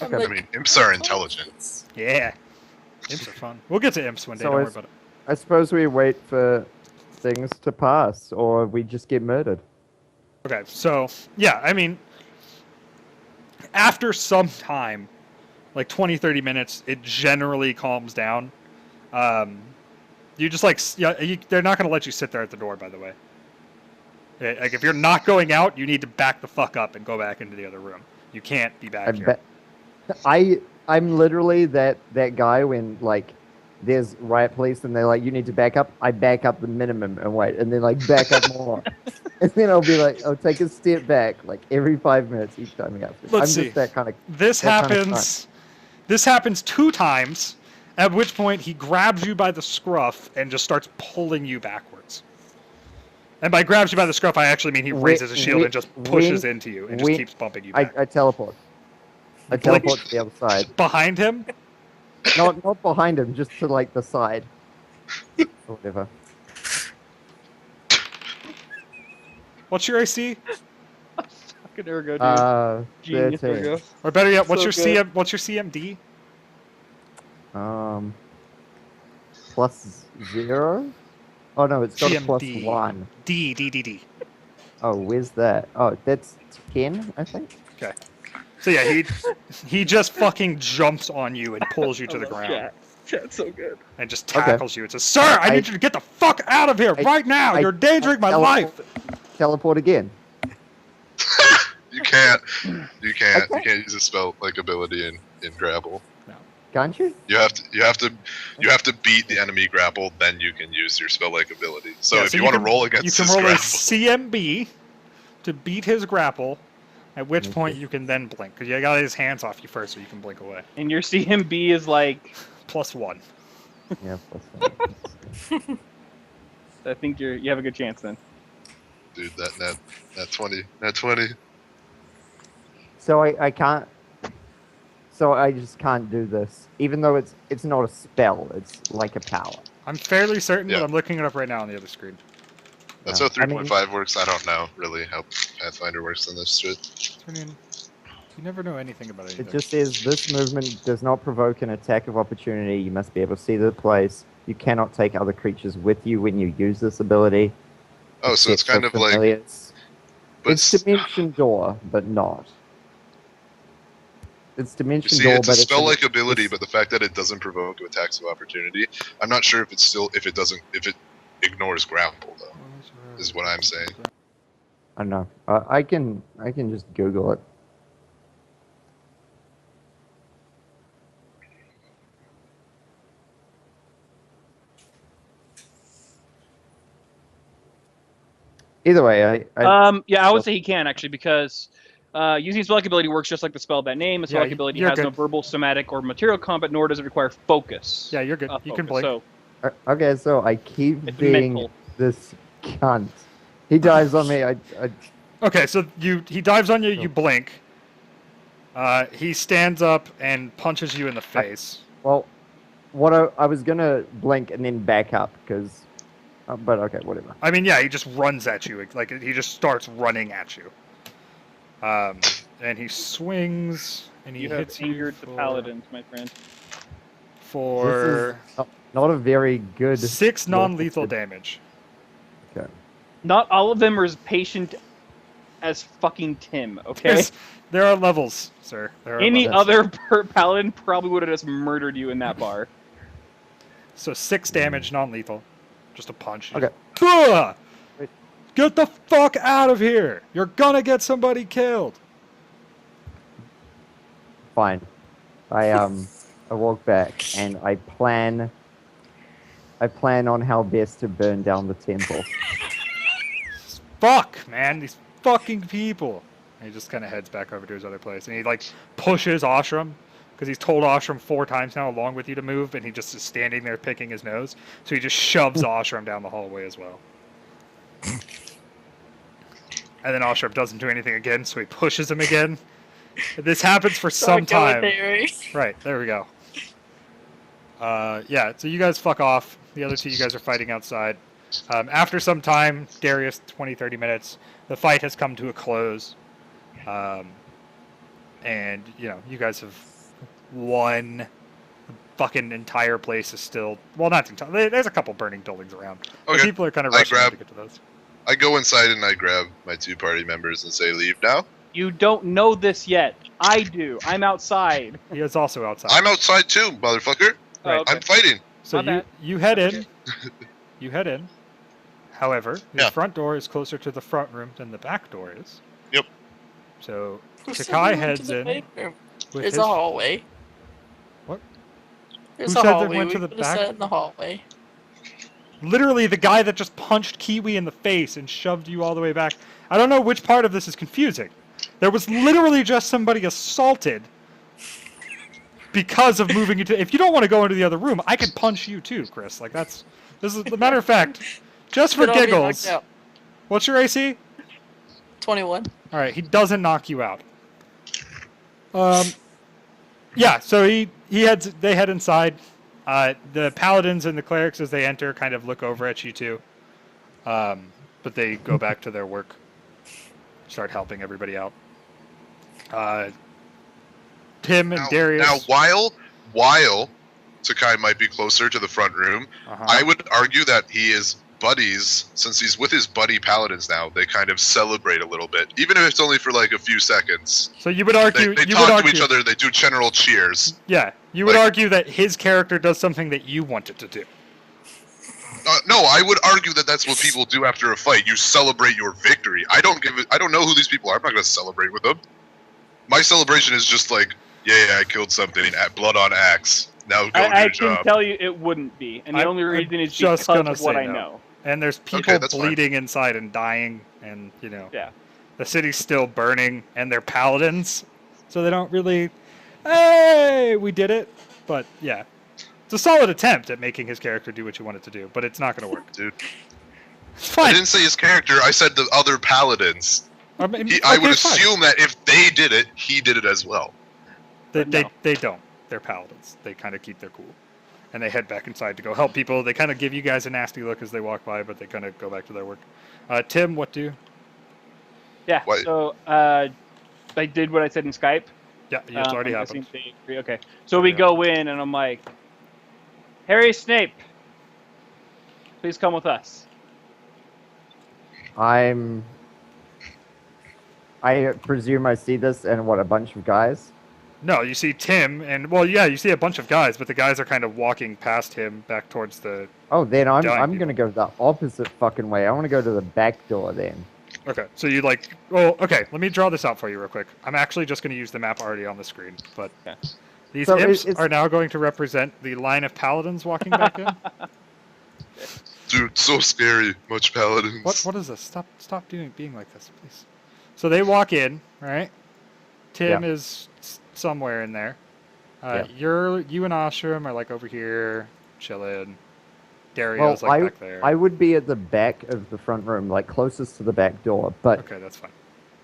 Okay. I mean, imps are intelligent. Yeah. Imps are fun. We'll get to imps one day, So don't worry about it. I suppose we wait for things to pass, or we just get murdered. Okay, so, yeah, I mean, after some time, like 20, 30 minutes, it generally calms down. You just, like, they're not going to let you sit there at the door, by the way. Like, if you're not going out, you need to back the fuck up and go back into the other room. You can't be back here. I'm literally that guy when, like, there's riot police and they're like, you need to back up. I back up the minimum and wait, and then, like, back up more. And then I'll be like, I'll take a step back, like, every 5 minutes each time we have to. Let's see. Just that kind of. This happens 2 times, at which point he grabs you by the scruff and just starts pulling you backwards. And by grabs you by the scruff, I actually mean he raises his shield and just pushes into you and just keeps bumping you back. I teleport. I teleport to the other side. Behind him? Not behind him, just to, like, the side. Or whatever. What's your AC? Fucking Ergo, dude. Genius 13. Ergo. Or better yet, what's So your good. CM? What's your CMD? +0? Oh no, it's got a CMD. +1. D. Oh, where's that? Oh, that's 10, I think. Okay. So yeah, he just fucking jumps on you and pulls you to the ground. Chat's so good. And just tackles you and says, "Sir, I need you to get the fuck out of here right now! You're endangering my life!" Teleport again. You can't use a spell like ability in grapple. Can't you? You have to beat the enemy grapple, then you can use your spell like ability. So Yeah, if you want to roll you against can his roll a grapple, CMB to beat his grapple, at which point you can then blink, because you got his hands off you first, so you can blink away. And your CMB is like +1. Yeah, +1. I think you have a good chance then. dude, that 20. So I can't. So I just can't do this, even though it's not a spell. It's like a power. I'm fairly certain, Yeah. but I'm looking it up right now on the other screen. That's No, how 3.5 works. I don't know really how Pathfinder works in this shit. I mean, you never know anything about anything. It just says this movement does not provoke an attack of opportunity. You must be able to see the place. You cannot take other creatures with you when you use this ability. Oh, so it's kind of like, but it's Dimension Door, but not. It's Dimension see, Door, it's but a spell like ability, but the fact that it doesn't provoke attacks of opportunity, I'm not sure if it ignores grapple though. Is what I'm saying. I don't know. I can just Google it. Either way, yeah, I would say he can actually, because using spell like ability works just like the spell of that name. A spell like ability has no verbal, somatic, or material combat, nor does it require focus. Yeah, you're good. You can blink. So, okay, so I keep It's being mental. this cunt. He dives on me. Okay, so he dives on you. You blink. He stands up and punches you in the face. Well, what I was gonna blink and then back up because, but okay, whatever. I mean, yeah, he just runs at you. Like he just starts running at you. And he swings and he hits you. Angered the paladins, my friend. For this is not a very good 6 non-lethal damage. Okay. Not all of them are as patient as fucking Tim. Okay. There are levels, sir. Any other paladin probably would have just murdered you in that bar. So 6 damage, non-lethal. Just a punch. Okay. Ugh! Get the fuck out of here! You're gonna get somebody killed. Fine. I walk back and I plan on how best to burn down the temple. Fuck, man, these fucking people. And he just kind of heads back over to his other place, and he like pushes Ashram because he's told Ashram 4 times now, along with you, to move, and he just is standing there picking his nose. So he just shoves Ashram down the hallway as well. And then Ashram doesn't do anything again, so he pushes him again. This happens for some time. Right, there we go. Yeah, so you guys fuck off. The other 2 you guys are fighting outside. After some time, Darius, 20, 30 minutes, the fight has come to a close. and you guys have won. Fucking entire place is still not entirely. There's a couple burning buildings around. Okay. People are kind of rushing to get to those. I go inside and I grab my 2 party members and say, "Leave now." You don't know this yet. I do. I'm outside. He is also outside. I'm outside too, motherfucker. Oh, okay. I'm fighting. So My bad. you head in. You head in. However, the front door is closer to the front room than the back door is. Yep. So Takai heads in. There's a hallway. What? There's Who a said they hallway. went to We the could've sat back? in the hallway. Literally the guy that just punched Kiwi in the face and shoved you all the way back. I don't know which part of this is confusing. There was literally just somebody assaulted because of moving into. If you don't want to go into the other room, I could punch you too, Chris. Like this is a matter of fact. Just for But I'll be giggles. knocked out. What's your AC? 21. All right, he doesn't knock you out. Yeah. So they head inside. The paladins and the clerics, as they enter, kind of look over at you two. But they go back to their work. Start helping everybody out. Tim and Darius. Now, while Takai might be closer to the front room, I would argue that he is buddies. Since he's with his buddy paladins now, they kind of celebrate a little bit, even if it's only for like a few seconds. So you would argue they talk to each other. They do general cheers. Yeah, you would argue that his character does something that you wanted to do. No, I would argue that that's what people do after a fight. You celebrate your victory. I don't know who these people are. I'm not going to celebrate with them. My celebration is just like, yeah, I killed something at blood on axe. Now go do your job. I can tell you it wouldn't be, and the only reason is just because gonna of what say I no. know. And there's people that's bleeding inside and dying, and Yeah. the city's still burning, and they're paladins, so they don't really. Hey, we did it! But yeah, it's a solid attempt at making his character do what you want it to do, but it's not going to work, dude. It's fine. I didn't say his character. I said the other paladins. I mean, I would fine. assume that if they did it, he did it as well. They don't. They're paladins. They kind of keep their cool. And they head back inside to go help people. They kind of give you guys a nasty look as they walk by, but they kind of go back to their work. Tim, what do you? Yeah, What? so I did what I said in Skype. Yeah, it's already I'm guessing happened. they agree. Okay, so we go in, and I'm like, Harry Snape, please come with us. I presume I see this and a bunch of guys? No, you see Tim, and you see a bunch of guys, but the guys are kind of walking past him back towards the. Oh, then I'm Dying gonna go the opposite fucking way. I want to go to the back door then. Okay, so you like. Oh, okay. Let me draw this out for you real quick. I'm actually just going to use the map already on the screen, but these So imps it's- are now going to represent the line of paladins walking back in. Dude, so scary. Much paladins. What is this? Stop being like this, please. So they walk in, right? Tim is somewhere in there. You and Ashram are like over here chilling. Dario's like back there. I would be at the back of the front room, like closest to the back door, but Okay, that's fine.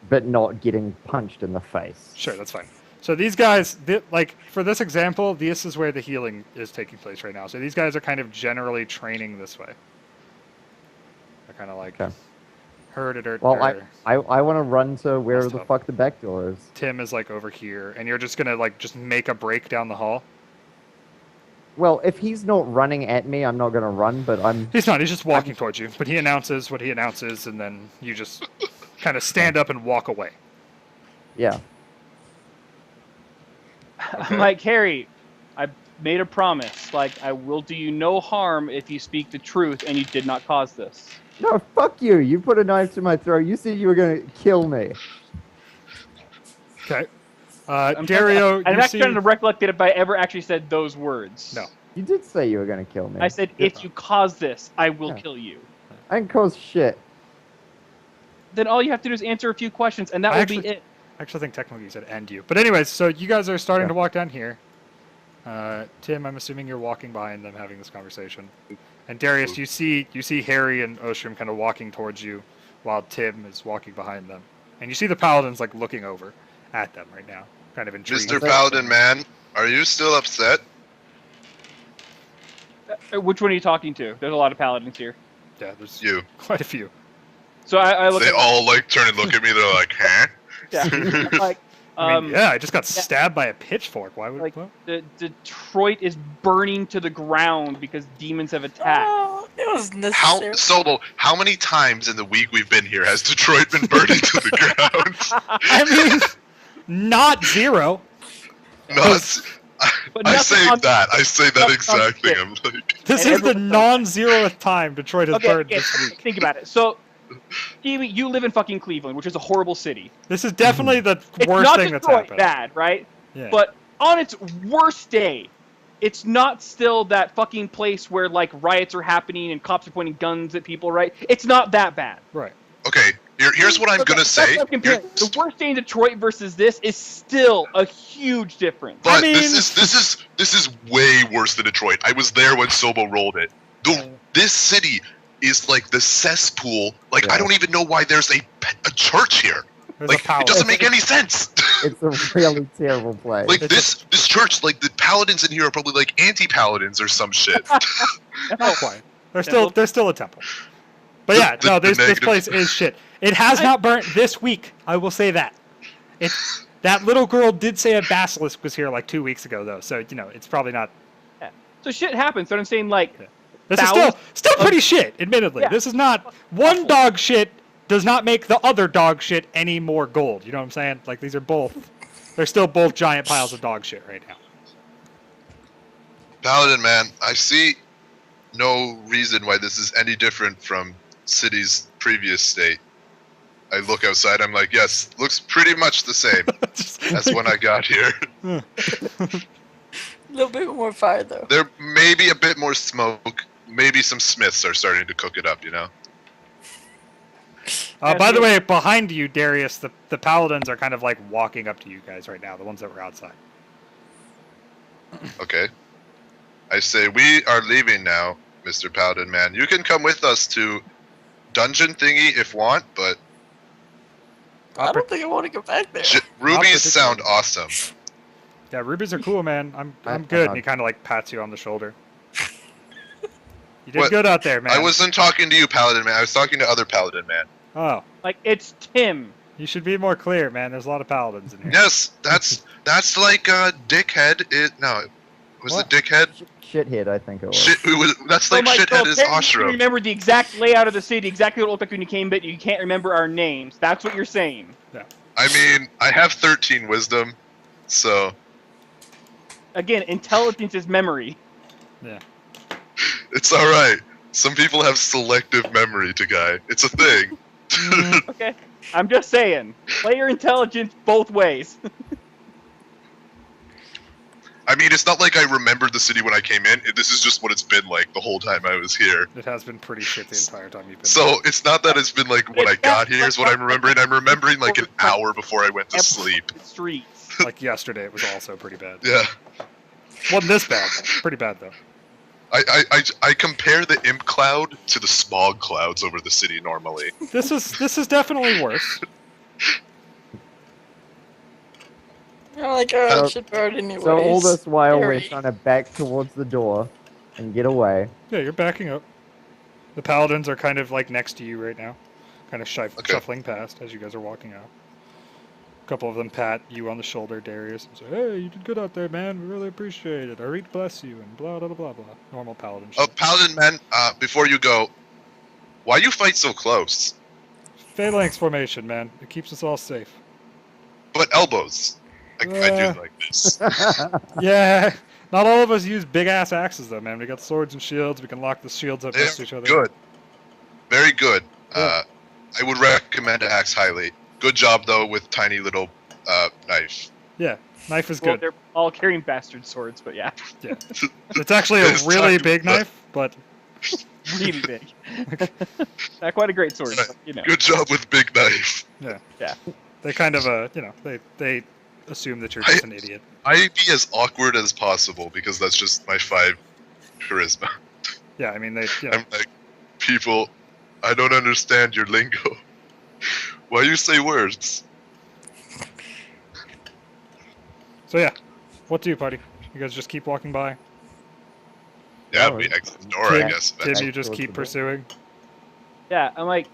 but not getting punched in the face. Sure, that's fine. So these guys, like for this example, this is where the healing is taking place right now. So these guys are kind of generally training this way. They're kind of like herd. Well, I want to run to where Messed the up. fuck the back door is. Tim is like over here, and you're just gonna like just make a break down the hall. Well, if he's not running at me, I'm not gonna run, but I'm. He's not. He's just walking towards you. But he announces what he announces, and then you just kind of stand up and walk away. Yeah. I'm like, Harry, I made a promise. Like, I will do you no harm if you speak the truth, and you did not cause this. No, fuck you. You put a knife to my throat. You said you were gonna kill me. Okay. Dario, I'm you not see... trying to recollect if I ever actually said those words. No. You did say you were gonna kill me. I said, if you cause this, I will kill you. I didn't cause shit. Then all you have to do is answer a few questions, and that will be it. I actually think technically you said end you. But anyways, so you guys are starting to walk down here. Tim, I'm assuming you're walking behind them having this conversation. And Darius, you see Harry and Ostrom kind of walking towards you while Tim is walking behind them. And you see the paladins like looking over at them right now, kind of intrigued. Mr. Paladin man, are you still upset? Which one are you talking to? There's a lot of paladins here. Yeah, there's You. quite a few. So I look They at all like turn and look at me. They're like, huh? yeah. I'm like, I mean, yeah, I just got stabbed by a pitchfork. Why would like Detroit is burning to the ground because demons have attacked? Oh, it was necessary. How many times in the week we've been here has Detroit been burning to the ground? I mean, not 0. Not. I say that. I say that exact thing. shit. I'm like, This And is the everyone- non-zeroth time Detroit has burned Okay, this week. think about it. So, Stevie, you live in fucking Cleveland, which is a horrible city. This is definitely the It's worst not thing that's Detroit happened. bad, right? Yeah. But on its worst day, it's not still that fucking place where like riots are happening and cops are pointing guns at people, right? It's not that bad. Right. okay, here's what I'm gonna That's say. what I'm comparing. The worst day in Detroit versus this is still a huge difference. But I mean- this is way worse than Detroit. I was there when Sobo rolled it. This city is like the cesspool. Like I don't even know why there's a church here. There's Like a power. it doesn't make any sense. It's a really terrible place. Like this church, like the paladins in here are probably like anti-paladins or some shit. Not quite. There's still a temple. But yeah, The- no, the this negative- place is shit. It has not burnt this week. I will say that. That little girl did say a basilisk was here like 2 weeks ago, though. So it's probably not. So shit happens. So I'm saying like This is still pretty shit. Admittedly, Yeah. this is not one dog shit. Does not make the other dog shit any more gold. You know what I'm saying? Like these are both. They're still both giant piles of dog shit right now. Paladin man, I see no reason why this is any different from city's previous state. I look outside, I'm like, yes, looks pretty much the same as when I got here. A little bit more fire though. There may be a bit more smoke. Maybe some smiths are starting to cook it up, you know? By the way, behind you, Darius, the paladins are kind of like walking up to you guys right now. The ones that were outside. Okay. I say, we are leaving now, Mr. Paladin man. You can come with us to dungeon thingy if want, but I don't think I want to go back there. rubies sound awesome. Yeah, rubies are cool, man. I'm I'm good. not. And he kind of like pats you on the shoulder. You did What? good out there, man. I wasn't talking to you, Paladin man. I was talking to other Paladin man. Oh, like it's Tim. you should be more clear, man. There's a lot of paladins in here. Yes, that's like dickhead. Was What? the dickhead? Shithead, I think it was. That's like shithead is You ashram. remember the exact layout of the city, exactly what it looked like when you came, but you can't remember our names. That's what you're saying. I mean, I have 13 wisdom, so Again, intelligence is memory. Yeah. it's all right. Some people have selective memory to guy. It's a thing. Okay, I'm just saying. Player intelligence both ways. I mean, it's not like I remembered the city when I came in. This is just what it's been like the whole time I was here. It has been pretty shit the entire time you've been. So it's not that it's been like when I got here is what I'm remembering. I'm remembering like an hour before I went to sleep. Streets. Like yesterday, it was also pretty bad. Yeah. Wasn't this bad? Pretty bad though. I compare the imp cloud to the smog clouds over the city normally. This is definitely worse. I'm like, oh, So- I should burn anyways. So all this while we're Scary. trying to back towards the door and get away. Yeah, you're backing up. The paladins are kind of like next to you right now, kind of shuffling past as you guys are walking out. A couple of them pat you on the shoulder, Darius, and say, "Hey, you did good out there, man. We really appreciate it. Arit bless you," and blah blah blah blah. Normal paladin shit. Oh, Paladin man, before you go, why you fight so close? Phalanx formation, man. It keeps us all safe. But elbows. I do like this. Yeah, not all of us use big ass axes though, man. We got swords and shields. We can lock the shields up next to each other. Good. Very good. Yeah. I would recommend axe highly. Good job though with tiny little knife. Yeah, knife is Well, good. they're all carrying bastard swords, but yeah, Yeah, it's actually a It's really time- big knife, but really big. Not quite a great sword, but, you know. Good job with big knife. they kind of they assume that you're just an idiot. I be as awkward as possible because that's just my 5 charisma. Yeah, I mean they. I'm like, people, I don't understand your lingo. Why you say words? So yeah, what do you, party? You guys just keep walking by. Yeah, Oh, we exit the door, I Tim- guess. Tim, Back you just towards keep the door. pursuing. Yeah, I'm like,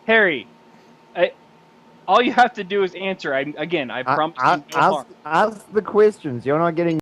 Harry, All you have to do is answer. I promise you no harm. Ask the questions. You're not getting